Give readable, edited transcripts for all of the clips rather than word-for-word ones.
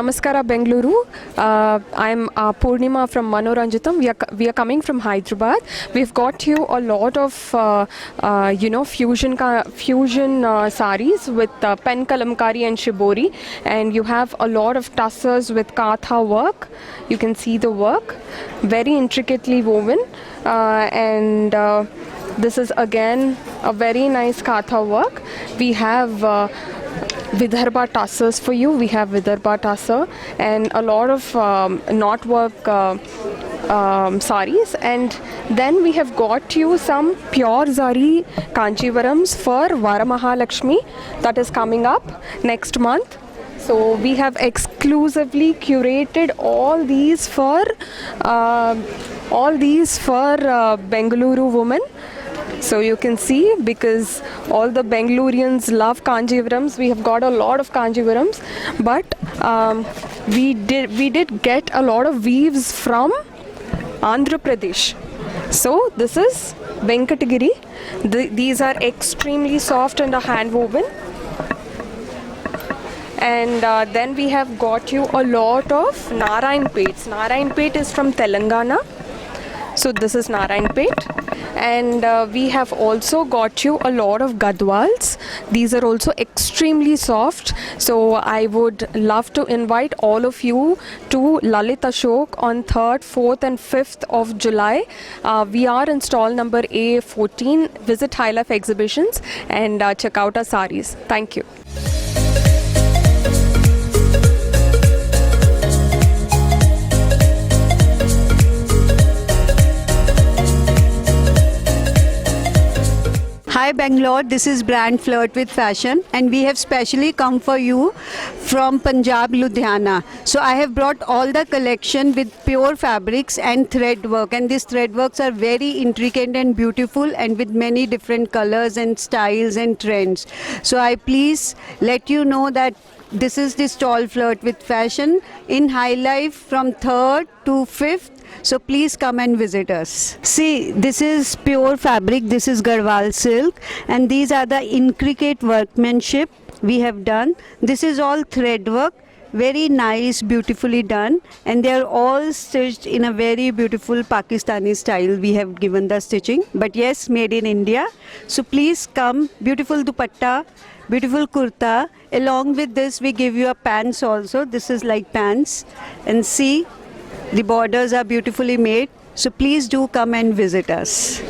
Namaskara Bengaluru. I'm Purnima from Manoranjitam. We are coming from Hyderabad. We've got you a lot of fusion saris with pen kalamkari and shibori, and you have a lot of tussars with katha work. You can see the work, very intricately woven, and this is again a very nice katha work. We have Vidarbha tassers for you. We have Vidarbha tasser and a lot of knot work saris, and then we have got you some pure zari Kanchivarams for Varamahalakshmi that is coming up next month. So we have exclusively curated all these for Bengaluru women. So you can see, because all the Bengalurians love Kanjivarams, we have got a lot of Kanjivarams, but we did get a lot of weaves from Andhra Pradesh. So this is Venkatagiri. These are extremely soft and hand woven. And then we have got you a lot of Narayanpet. Narayanpet is from Telangana. So this is Narayanpet. And we have also got you a lot of Gadwals. These are also extremely soft. So I would love to invite all of you to Lalit Ashok on 3rd, 4th and 5th of July. We are in stall number A14. Visit High Life Exhibitions and check out our saris. Thank you. Hi Bangalore, this is Brand Flirt with Fashion, and we have specially come for you from Punjab, Ludhiana. So I have brought all the collection with pure fabrics and thread work, and these thread works are very intricate and beautiful and with many different colors and styles and trends. So I please let you know that this is the stall Flirt with Fashion in High Life from 3rd to 5th. So please come and visit us. See, this is pure fabric, this is Garhwal silk, and these are the intricate workmanship we have done. This is all thread work, very nice, beautifully done, and they are all stitched in a very beautiful Pakistani style. We have given the stitching, but yes, made in India. So please come. Beautiful dupatta, beautiful kurta. Along with this, we give you a pants also. This is like pants, and see, the borders are beautifully made. So please do come and visit us.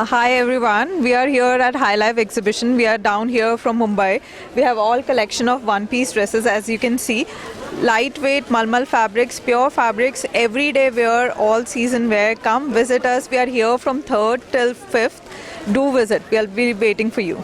Hi everyone, we are here at High Life Exhibition. We are down here from Mumbai. We have all collection of one-piece dresses, as you can see. Lightweight malmal fabrics, pure fabrics, everyday wear, all season wear. Come visit us. We are here from 3rd till 5th. Do visit. We'll be waiting for you.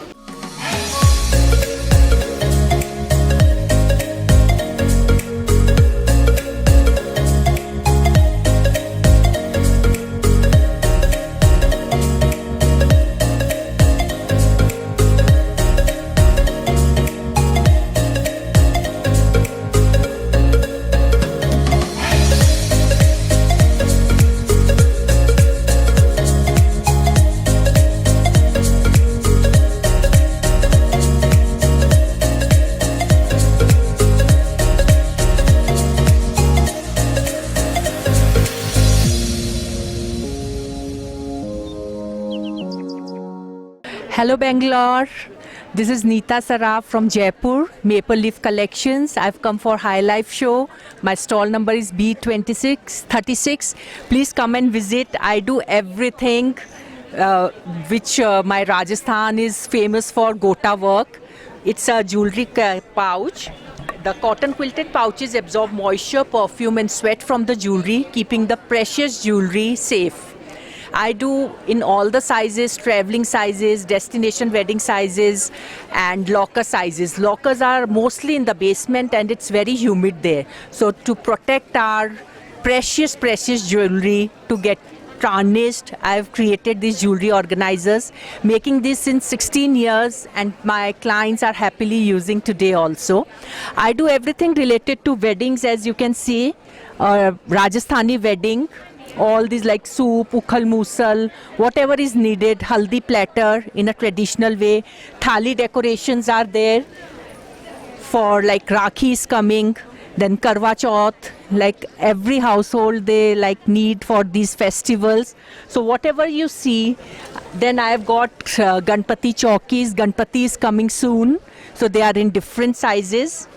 Hello Bangalore, this is Neeta Saraf from Jaipur, Maple Leaf Collections. I've come for High Life show. My stall number is B2636. Please come and visit. I do everything which my Rajasthan is famous for, Gota work. It's a jewelry pouch. The cotton quilted pouches absorb moisture, perfume and sweat from the jewelry, keeping the precious jewelry safe. I do in all the sizes, traveling sizes, destination wedding sizes, and locker sizes. Lockers are mostly in the basement and it's very humid there. So to protect our precious jewelry to get tarnished, I have created these jewelry organizers, making this since 16 years, and my clients are happily using today also. I do everything related to weddings, as you can see, Rajasthani wedding, all these like soup, ukhal musal, whatever is needed, haldi platter in a traditional way. Thali decorations are there for like Rakhi is coming. Then Karwa Chauth, like every household they like need for these festivals. So whatever you see, then I have got Ganpati Chowkis. Ganpati is coming soon, so they are in different sizes.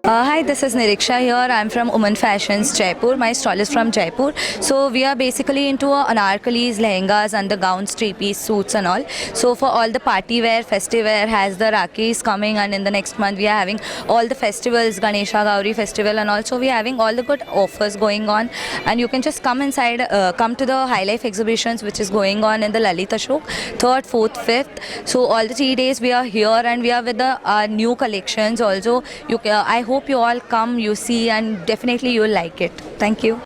Hi, this is Niriksha here. I'm from Woman Fashions, Jaipur. My stall is from Jaipur. So we are basically into anarkalis, lehengas, undergowns, three-piece suits and all. So for all the party wear, festive wear, has the Rakis coming, and in the next month we are having all the festivals, Ganesha, Gauri festival, and also we are having all the good offers going on. And you can just come inside, come to the High Life exhibitions, which is going on in the Lalita Ashok, 3rd, 4th, 5th. So all the 3 days we are here, and we are with the new collections also. I hope you all come, you see, and definitely you will like it. Thank you.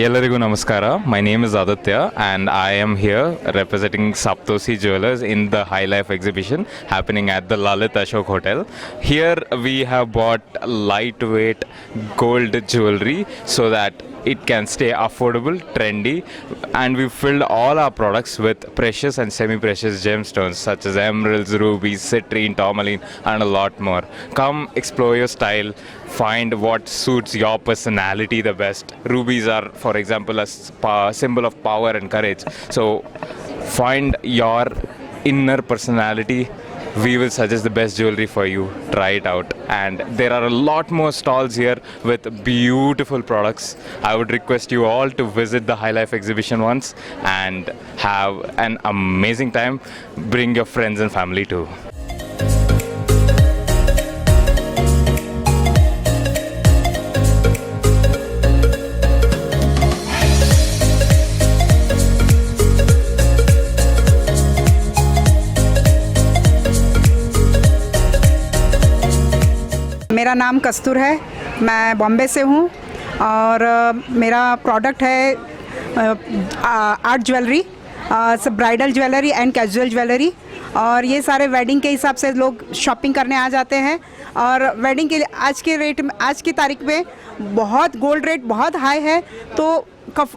Ellarigu Namaskara. My name is Aditya and I am here representing Saptosi Jewelers in the High Life exhibition happening at the Lalit Ashok Hotel. Here we have bought lightweight gold jewelry so that it can stay affordable, trendy, and we filled all our products with precious and semi-precious gemstones such as emeralds, rubies, citrine, tourmaline, and a lot more. Come explore your style, find what suits your personality the best. Rubies are, for example, a symbol of power and courage. So find your inner personality. We will suggest the best jewelry for you. Try it out. And there are a lot more stalls here with beautiful products. I would request you all to visit the High Life exhibition once and have an amazing time. Bring your friends and family too. मेरा नाम कस्तूर है, मैं बॉम्बे से हूँ और मेरा product है art jewellery, bridal jewellery and casual jewellery. और ये सारे वेडिंग के हिसाब से लोग शॉपिंग करने आ जाते हैं। और वेडिंग के लिए आज के रेट में, आज की तारीख में बहुत गोल्ड रेट बहुत हाई है, तो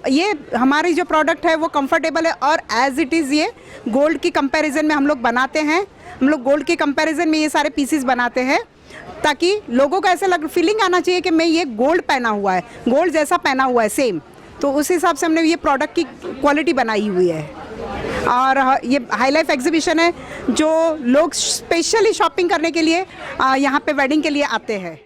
ये हमारी जो प्रोडक्ट है वो कंफर्टेबल है और एज इट इज़ ये गोल्ड की कंपैरिजन में हम लोग बनाते हैं। हम लोग गोल्ड के कंपैरिजन में ये सारे पीसेस बनाते हैं ताकि लोगों को ऐसा फीलिंग आना चाहिए कि मैं ये गोल्ड पहना हुआ है, गोल्ड जैसा पहना हुआ है सेम। तो उस हिसाब से हमने ये प्रोडक्ट की क्वालिटी बनाई हुई है। और ये हाई लाइफ एग्जीबिशन है जो लोग स्पेशली शॉपिंग करने के लिए यहाँ पे वेडिंग के लिए आते हैं।